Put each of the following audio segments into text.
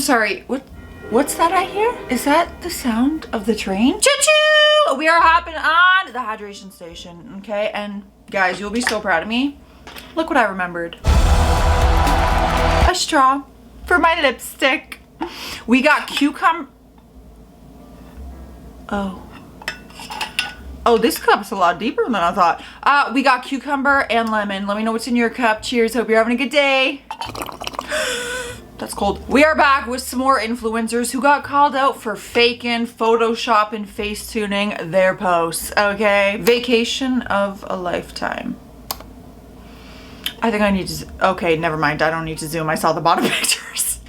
sorry, what's that I hear? Is that the sound of the train? Choo-choo! We are hopping on the hydration station, okay? And guys, you'll be so proud of me. Look what I remembered. A straw for my lipstick. We got cucumber. Oh, this cup's a lot deeper than I thought. We got cucumber and lemon. Let me know what's in your cup. Cheers. Hope you're having a good day. That's cold. We are back with some more influencers who got called out for faking, Photoshop, and face tuning their posts, okay? Vacation of a lifetime. I think I need to, okay, never mind. I don't need to zoom. I saw the bottom pictures.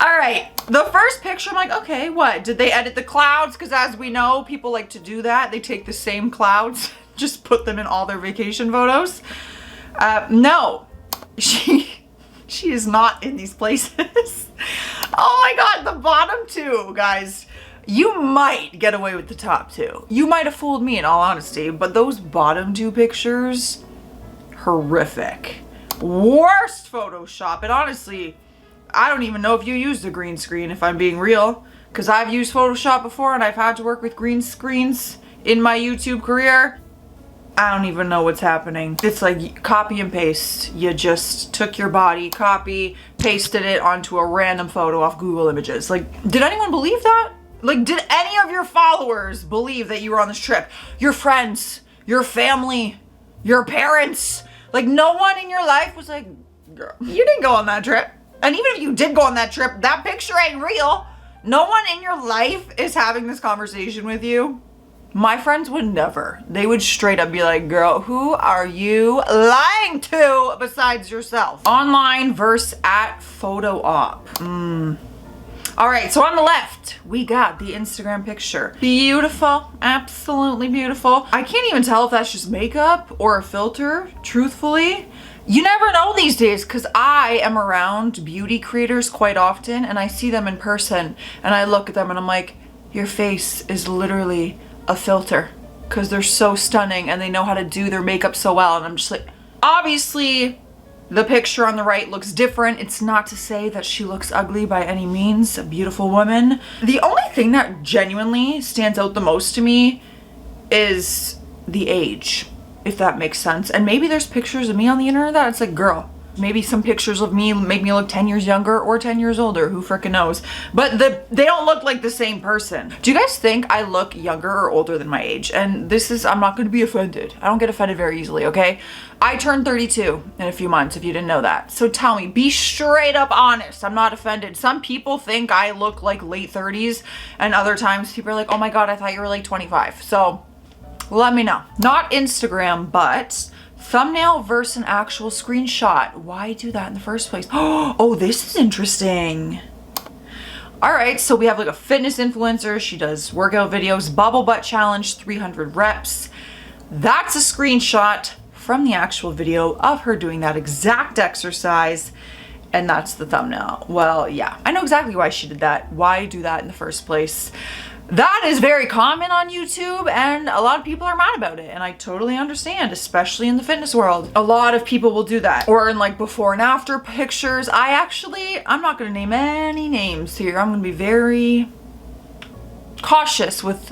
All right, the first picture, I'm like, okay, what? Did they edit the clouds? Because as we know, people like to do that. They take the same clouds, just put them in all their vacation photos. No, she is not in these places. Oh my God, the bottom two, guys. You might get away with the top two. You might have fooled me in all honesty, but those bottom two pictures, horrific. Worst Photoshop. And honestly, I don't even know if you used a green screen, if I'm being real, because I've used Photoshop before and I've had to work with green screens in my YouTube career. I don't even know what's happening. It's like copy and paste. You just took your body, copy, pasted it onto a random photo off Google Images. Like, did anyone believe that? Like, did any of your followers believe that you were on this trip? Your friends, your family, your parents? Like, no one in your life was like, girl, you didn't go on that trip. And even if you did go on that trip, that picture ain't real. No one in your life is having this conversation with you. My friends would never. They would straight up be like, girl, who are you lying to besides yourself? Online versus at photo op. All right, so on the left, we got the Instagram picture. Beautiful, absolutely beautiful. I can't even tell if that's just makeup or a filter, truthfully. You never know these days because I am around beauty creators quite often and I see them in person and I look at them and I'm like, your face is literally a filter because they're so stunning and they know how to do their makeup so well. And I'm just like, obviously the picture on the right looks different. It's not to say that she looks ugly by any means, a beautiful woman. The only thing that genuinely stands out the most to me is the age, if that makes sense. And maybe there's pictures of me on the internet that it's like, girl, maybe some pictures of me make me look 10 years younger or 10 years older, who freaking knows. But they don't look like the same person. Do you guys think I look younger or older than my age? And this is, I'm not gonna be offended. I don't get offended very easily, okay? I turned 32 in a few months, if you didn't know that. So tell me, be straight up honest. I'm not offended. Some people think I look like late 30s and other times people are like, oh my God, I thought you were like 25. So let me know. Not Instagram, but thumbnail versus an actual screenshot. Why do that in the first place? Oh, this is interesting. All right, so we have like a fitness influencer. She does workout videos, bubble butt challenge, 300 reps. That's a screenshot from the actual video of her doing that exact exercise. And that's the thumbnail. Well, yeah, I know exactly why she did that. Why do that in the first place? That is very common on YouTube and a lot of people are mad about it and I totally understand, especially in the fitness world. A lot of people will do that. Or in like before and after pictures. I'm not gonna name any names here. I'm gonna be very cautious with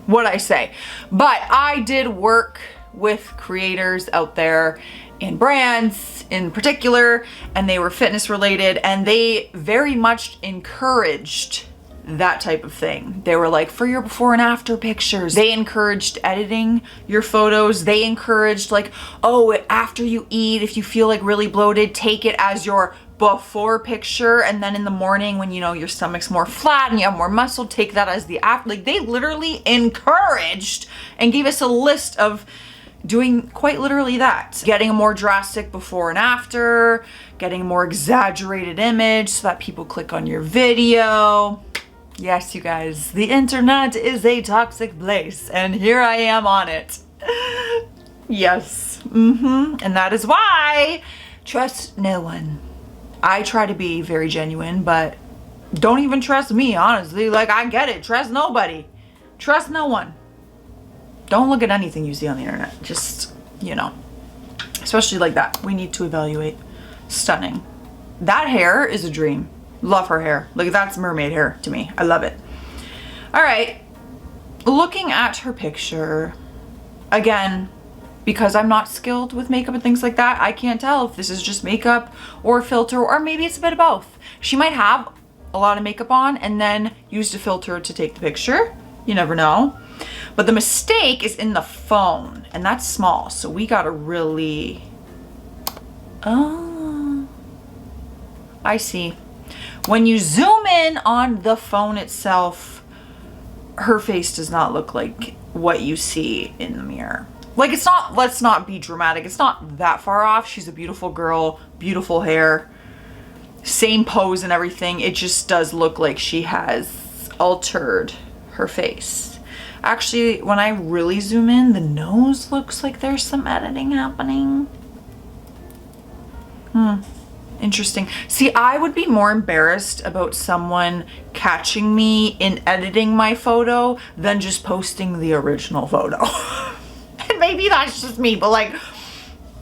what I say. But I did work with creators out there in brands in particular and they were fitness related and they very much encouraged that type of thing. They were like, for your before and after pictures. They encouraged editing your photos. They encouraged like, oh, after you eat, if you feel like really bloated, take it as your before picture. And then in the morning when you know your stomach's more flat and you have more muscle, take that as the after. Like they literally encouraged and gave us a list of doing quite literally that. Getting a more drastic before and after, getting a more exaggerated image so that people click on your video. Yes, you guys, the internet is a toxic place and here I am on it. Yes, and that is why trust no one. I try to be very genuine, but don't even trust me, honestly. Like, I get it, trust nobody. Trust no one. Don't look at anything you see on the internet. Just, you know, especially like that. We need to evaluate. Stunning. That hair is a dream. Love her hair. Like, that's mermaid hair to me. I love it. All right. Looking at her picture, again, because I'm not skilled with makeup and things like that, I can't tell if this is just makeup or filter, or maybe it's a bit of both. She might have a lot of makeup on and then used a filter to take the picture. You never know. But the mistake is in the phone, and that's small. So we gotta really, oh, I see. When you zoom in on the phone itself, her face does not look like what you see in the mirror. Like, it's not, let's not be dramatic. It's not that far off. She's a beautiful girl, beautiful hair, same pose and everything. It just does look like she has altered her face. Actually, when I really zoom in, the nose looks like there's some editing happening. Interesting. See, I would be more embarrassed about someone catching me in editing my photo than just posting the original photo. And maybe that's just me, but like,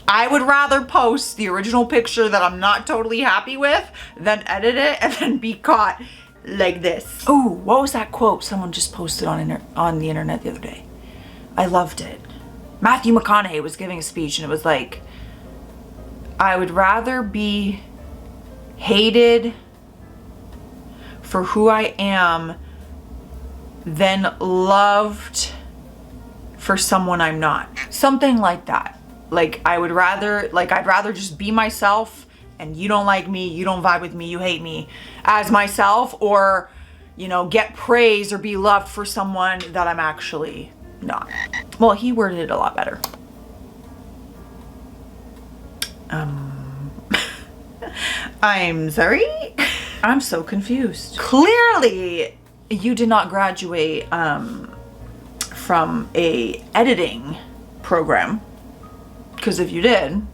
I would rather post the original picture that I'm not totally happy with than edit it and then be caught like this. Oh, what was that quote someone just posted on the internet the other day? I loved it. Matthew McConaughey was giving a speech and it was like, I would rather be hated for who I am than loved for someone I'm not. Something like that. Like, I'd rather just be myself, and you don't like me, you don't vibe with me, you hate me as myself, or, you know, get praise or be loved for someone that I'm actually not. Well, he worded it a lot better. I'm sorry? I'm so confused. Clearly, you did not graduate from a editing program, because if you did,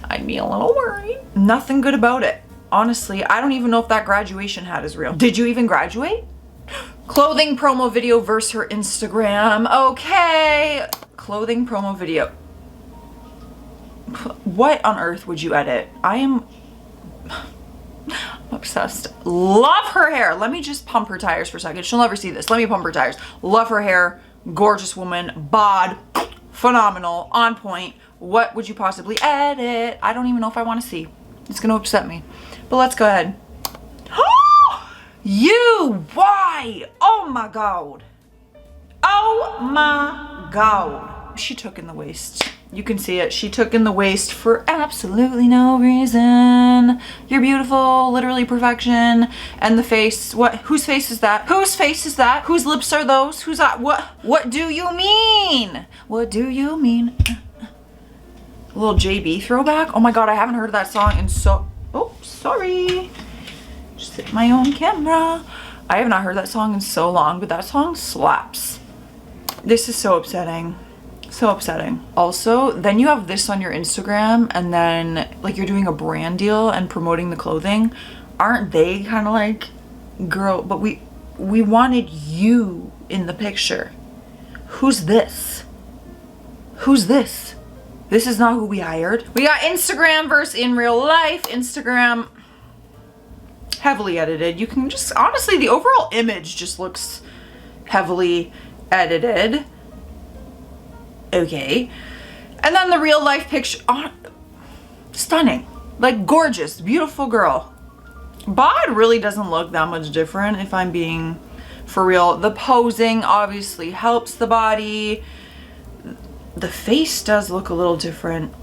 I'd be a little worried. Nothing good about it. Honestly, I don't even know if that graduation hat is real. Did you even graduate? Clothing promo video versus her Instagram. Okay. Clothing promo video. What on earth would you edit? I am obsessed. Love her hair. Let me just pump her tires for a second. She'll never see this. Let me pump her tires. Love her hair. Gorgeous woman. Bod. Phenomenal. On point. What would you possibly edit? I don't even know if I want to see. It's going to upset me. But let's go ahead. You! Why? Oh my god. Oh my god. She took in the waist. You can see it. She took in the waist for absolutely no reason. You're beautiful, literally perfection. And the face, what? Whose face is that? Whose face is that? Whose lips are those? Who's that? What do you mean? What do you mean? A little JB throwback. Oh my god, I haven't heard that song in so, oh, sorry. Just hit my own camera. I have not heard that song in so long, but that song slaps. This is so upsetting. So upsetting. Also, then you have this on your Instagram, and then like you're doing a brand deal and promoting the clothing. Aren't they kind of like, girl, but we wanted you in the picture. Who's this? Who's this? This is not who we hired. We got Instagram versus in real life. Instagram, heavily edited. You can just, honestly, the overall image just looks heavily edited. Okay. And then the real life picture, stunning. Like, gorgeous, beautiful girl. Bod really doesn't look that much different, if I'm being for real. The posing obviously helps the body. The face does look a little different.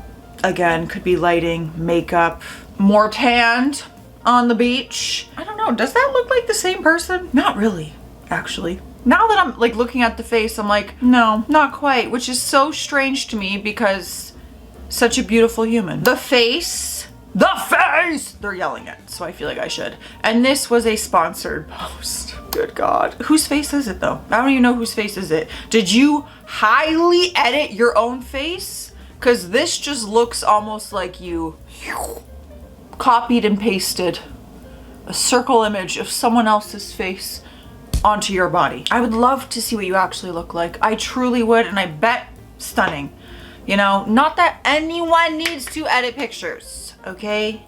Again, could be lighting, makeup, more tanned on the beach. I don't know, does that look like the same person? Not really, actually. Now that I'm like looking at the face, I'm like, no, not quite, which is so strange to me because such a beautiful human. The face, they're yelling it, so I feel like I should. And this was a sponsored post. Good God. Whose face is it though? I don't even know whose face is it. Did you highly edit your own face? Because this just looks almost like you copied and pasted a circle image of someone else's face onto your body. I would love to see what you actually look like. I truly would, and I bet stunning. You know, not that anyone needs to edit pictures, okay?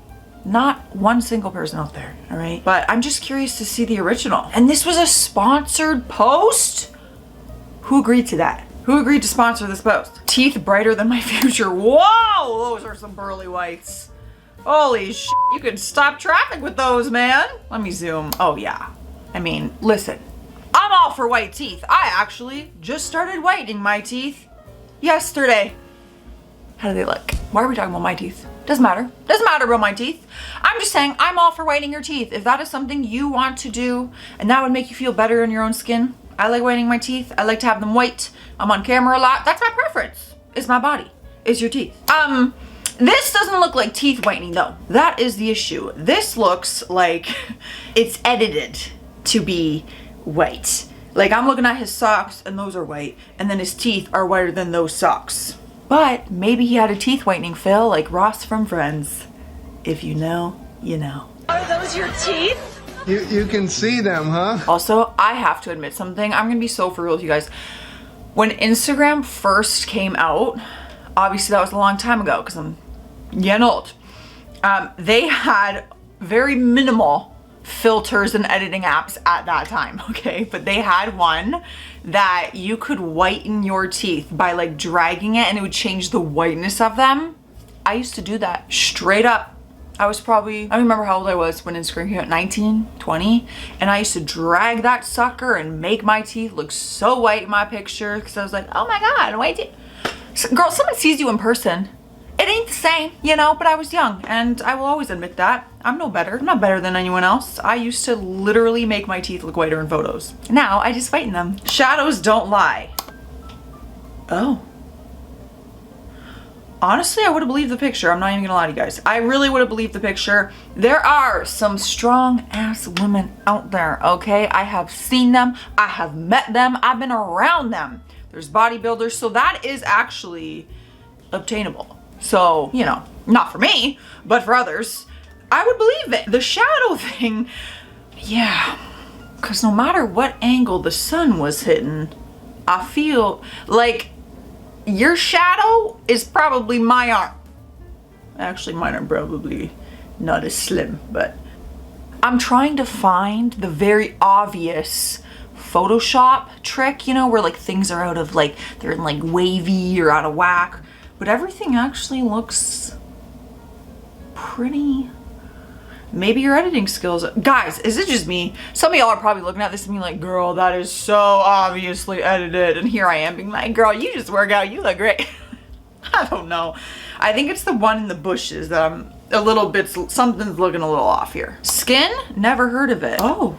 Not one single person out there, all right? But I'm just curious to see the original. And this was a sponsored post? Who agreed to that? Who agreed to sponsor this post? Teeth brighter than my future. Whoa, those are some pearly whites. Holy shit, you could stop traffic with those, man. Let me zoom. Oh yeah. I mean, listen, I'm all for white teeth. I actually just started whitening my teeth yesterday. How do they look? Why are we talking about my teeth? Doesn't matter. Doesn't matter about my teeth. I'm just saying I'm all for whitening your teeth. If that is something you want to do and that would make you feel better in your own skin, I like whitening my teeth. I like to have them white. I'm on camera a lot. That's my preference. It's my body. It's your teeth. This doesn't look like teeth whitening though. That is the issue. This looks like it's edited to be white. Like I'm looking at his socks and those are white, and then his teeth are whiter than those socks. But maybe he had a teeth whitening fail like Ross from Friends. If you know, you know. Are those your teeth? You can see them, huh? Also, I have to admit something. I'm gonna be so for real with you guys. When Instagram first came out, obviously that was a long time ago because I'm getting old. They had very minimal filters and editing apps at that time, okay? But they had one that you could whiten your teeth by like dragging it and it would change the whiteness of them. I used to do that straight up. I don't remember how old I was when Instagram came out, 19, 20. And I used to drag that sucker and make my teeth look so white in my picture because I was like, oh my God, white teeth. So, girl, someone sees you in person. It ain't the same, you know, but I was young and I will always admit that. I'm no better. I'm not better than anyone else. I used to literally make my teeth look whiter in photos. Now I just whiten them. Shadows don't lie. Oh. Honestly, I would have believed the picture. I'm not even gonna lie to you guys. I really would have believed the picture. There are some strong ass women out there, okay? I have seen them. I have met them. I've been around them. There's bodybuilders, so that is actually obtainable. So, you know, not for me, but for others, I would believe it. The shadow thing, yeah, because no matter what angle the sun was hitting, I feel like your shadow is probably my arm. Actually, mine are probably not as slim, but I'm trying to find the very obvious Photoshop trick, you know, where like things are out of like, they're in like wavy or out of whack, but everything actually looks pretty. Maybe your editing skills. Guys, is it just me? Some of y'all are probably looking at this and being like, girl, that is so obviously edited. And here I am being like, girl, you just work out. You look great. I don't know. I think it's the one in the bushes that I'm a little bit, something's looking a little off here. Skin? Never heard of it. Oh.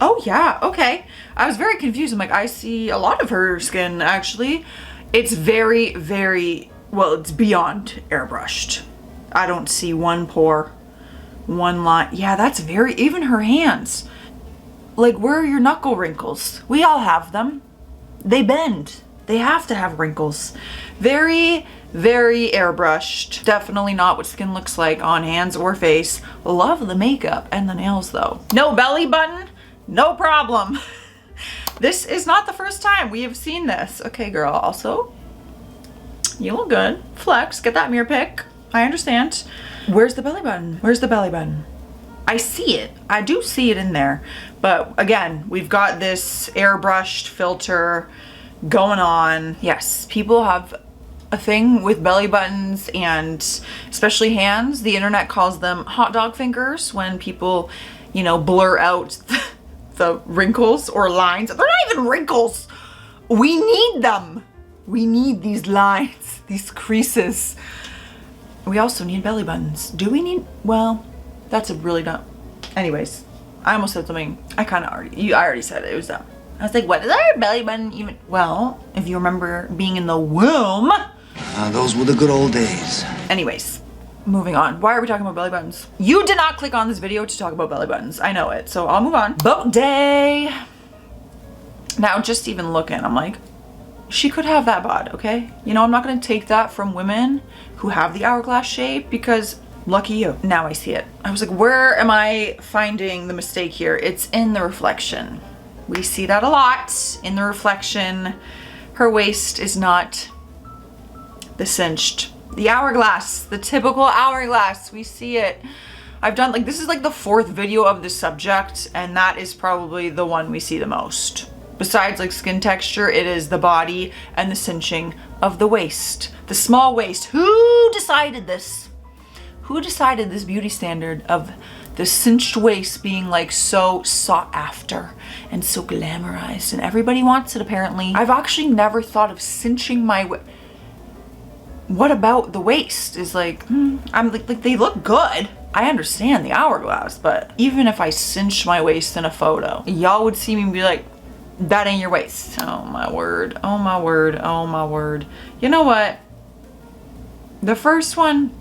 Oh yeah, okay. I was very confused. I'm like, I see a lot of her skin actually. It's very, very, well, it's beyond airbrushed. I don't see one pore. One line. Yeah, that's very, even her hands. Like, where are your knuckle wrinkles? We all have them. They bend. They have to have wrinkles. Very, very airbrushed. Definitely not what skin looks like on hands or face. Love the makeup and the nails though. No belly button, no problem. This is not the first time we have seen this. Okay, girl, also, you look good. Flex, get that mirror pic. I understand. Where's the belly button? Where's the belly button? I see it. I do see it in there. But again, we've got this airbrushed filter going on. Yes, people have a thing with belly buttons and especially hands. The internet calls them hot dog fingers when people, you know, blur out the wrinkles or lines. They're not even wrinkles. We need them. We need these lines, these creases. We also need belly buttons. Do we need, well, that's a really dumb. Anyways, I almost said something. I already said it. It was dumb. I was like, what is our belly button even? Well, if you remember being in the womb. Those were the good old days. Anyways, moving on. Why are we talking about belly buttons? You did not click on this video to talk about belly buttons. I know it, so I'll move on. Boat day. Now, just even looking, I'm like, she could have that bod, okay? You know, I'm not gonna take that from women who have the hourglass shape because lucky you. Now I see it. I was like, where am I finding the mistake here? It's in the reflection. We see that a lot in the reflection. Her waist is not the cinched. The hourglass, the typical hourglass, we see it. I've done, like, this is like the 4th video of this subject, and that is probably the one we see the most. Besides like skin texture, it is the body and the cinching of the waist. The small waist. Who decided this? Who decided this beauty standard of the cinched waist being like so sought after and so glamorized, and everybody wants it apparently. I've actually never thought of cinching my waist. What about the waist is like, I'm like they look good. I understand the hourglass, but even if I cinched my waist in a photo, y'all would see me and be like, that ain't your waist. Oh my word, oh my word, oh my word. You know what? The first one,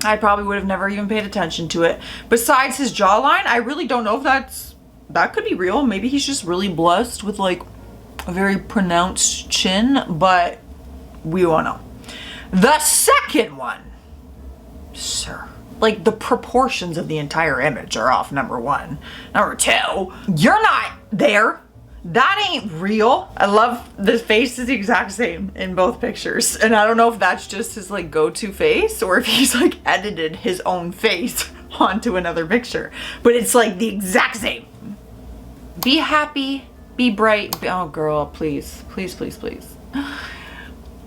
I probably would have never even paid attention to it. Besides his jawline, I really don't know if that could be real. Maybe he's just really blessed with like a very pronounced chin, but we won't know. The second one, sir, like the proportions of the entire image are off, number 1. Number 2, you're not there. That ain't real. I love the face is the exact same in both pictures. And I don't know if that's just his like go-to face or if he's like edited his own face onto another picture. But it's like the exact same. Be happy, be bright. Oh girl, please, please, please, please.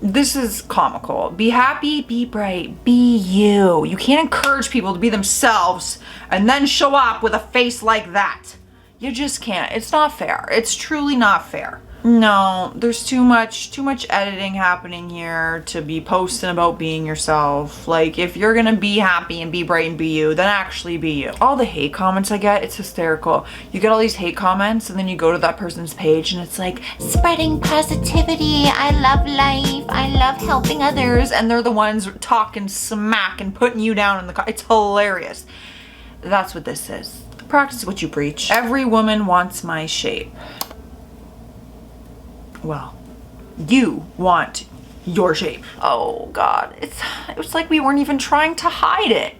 This is comical. Be happy, be bright, be you. You can't encourage people to be themselves and then show up with a face like that. You just can't. It's not fair. It's truly not fair. No, there's too much editing happening here to be posting about being yourself. Like, if you're gonna be happy and be bright and be you, then actually be you. All the hate comments I get, it's hysterical. You get all these hate comments and then you go to that person's page and it's like, spreading positivity, I love life, I love helping others. And they're the ones talking smack and putting you down in the it's hilarious. That's what this is. Practice what you preach. Every woman wants my shape. Well, you want your shape. Oh God, it was like we weren't even trying to hide it.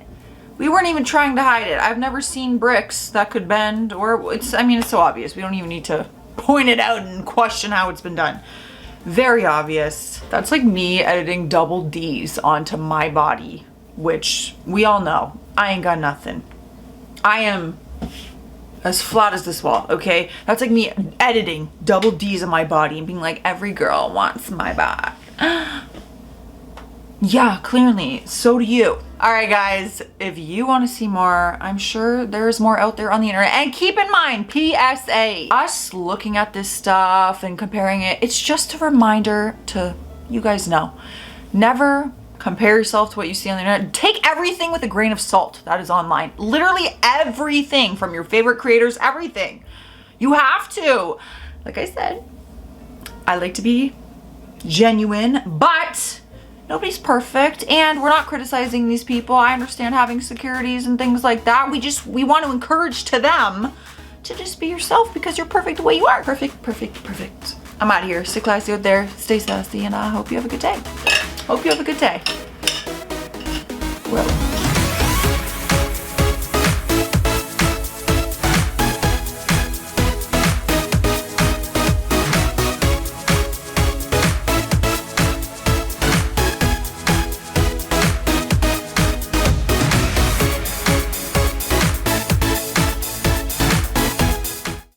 We weren't even trying to hide it. I've never seen bricks that could bend, or it's so obvious. We don't even need to point it out and question how it's been done. Very obvious. That's like me editing double D's onto my body, which we all know. I ain't got nothing. I am as flat as this wall, okay? That's like me editing double D's on my body and being like, every girl wants my body. Yeah, clearly, so do you. All right, guys, if you want to see more, I'm sure there's more out there on the internet. And keep in mind, PSA, us looking at this stuff and comparing it, it's just a reminder to you guys know, never compare yourself to what you see on the internet. Take everything with a grain of salt that is online. Literally everything from your favorite creators, everything. You have to. Like I said, I like to be genuine, but nobody's perfect and we're not criticizing these people. I understand having insecurities and things like that. We want to encourage to them to just be yourself because you're perfect the way you are. Perfect, perfect, perfect. I'm out of here. Stay classy out there. Stay sassy, and I hope you have a good day. Hope you have a good day. Well.